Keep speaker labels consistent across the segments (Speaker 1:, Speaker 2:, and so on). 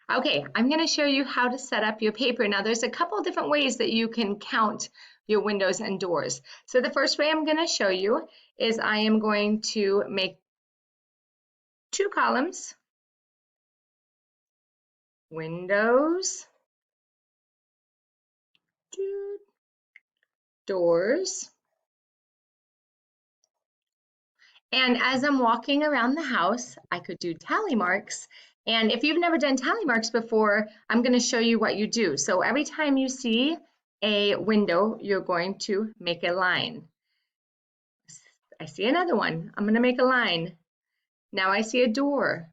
Speaker 1: Okay, I'm going to show you how to set up your paper. Now, there's a couple different ways that you can count your windows and doors. So the first way I'm going to show you is I am going to make two columns, windows, doors. And as I'm walking around the house, I could do tally marks. And if you've never done tally marks before, I'm going to show you what you do. So every time you see a window, you're going to make a line. I see another one. I'm going to make a line. Now I see a door.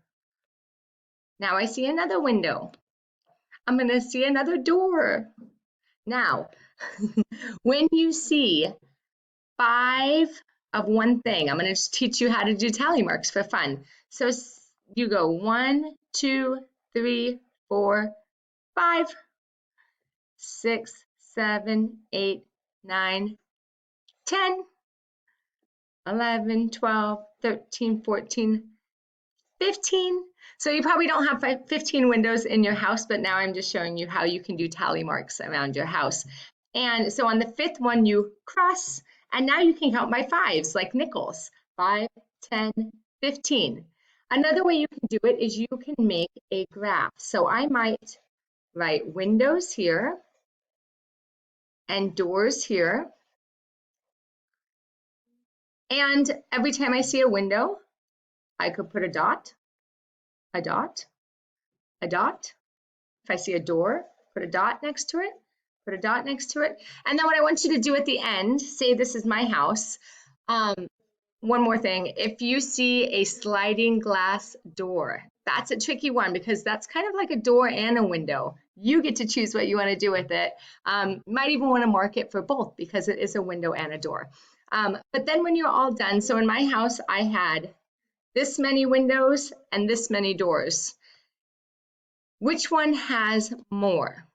Speaker 1: Now I see another window. I'm going to see another door. Now, when you see 5 of one thing, I'm going to just teach you how to do tally marks for fun. So you go 1, 2, 3, 4, 5, 6, 7, 8, 9, 10, 11, 12, 13, 14, 15. So you probably don't have 15 windows in your house, but now I'm just showing you how you can do tally marks around your house. And so on the 5th one, you cross, and now you can count by 5s, like nickels. 5, 10, 15. Another way you can do it is you can make a graph. So I might write windows here and doors here. And every time I see a window, I could put a dot, a dot, a dot. If I see a door, put a dot next to it, put a dot next to it. And then what I want you to do at the end, say this is my house. One more thing, if you see a sliding glass door, that's a tricky one because that's kind of like a door and a window. You get to choose what you want to do with it. Might even want to mark it for both because it is a window and a door. But then when you're all done, so in my house, I had this many windows and this many doors. Which one has more?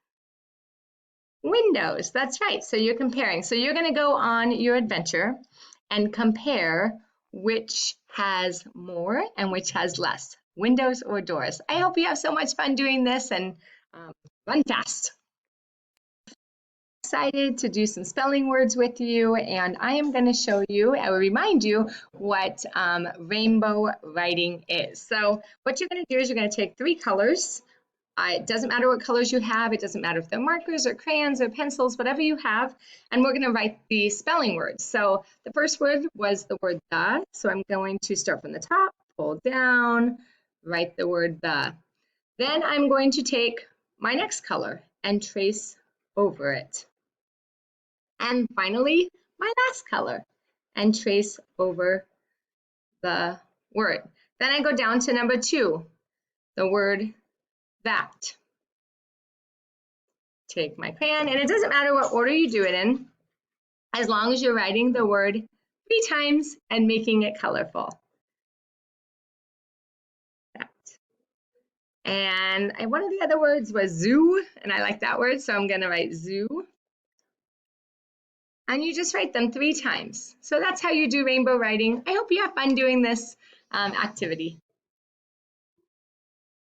Speaker 1: Windows, that's right. So you're comparing. So you're going to go on your adventure and compare which has more and which has less, windows or doors. I hope you have so much fun doing this and run fast. Excited to do some spelling words with you, and I am going to show you, I will remind you what rainbow writing is. So what you're going to do is you're going to take 3 colors. It doesn't matter what colors you have. It doesn't matter if they're markers or crayons or pencils, whatever you have. And we're going to write the spelling words. So the first word was the word the. So I'm going to start from the top, pull down, write the word the. Then I'm going to take my next color and trace over it. And finally, my last color and trace over the word. Then I go down to number 2, the word that. Take my crayon, and it doesn't matter what order you do it in, as long as you're writing the word 3 times and making it colorful. That. And one of the other words was zoo, and I like that word, so I'm going to write zoo. And you just write them 3 times. So that's how you do rainbow writing. I hope you have fun doing this activity.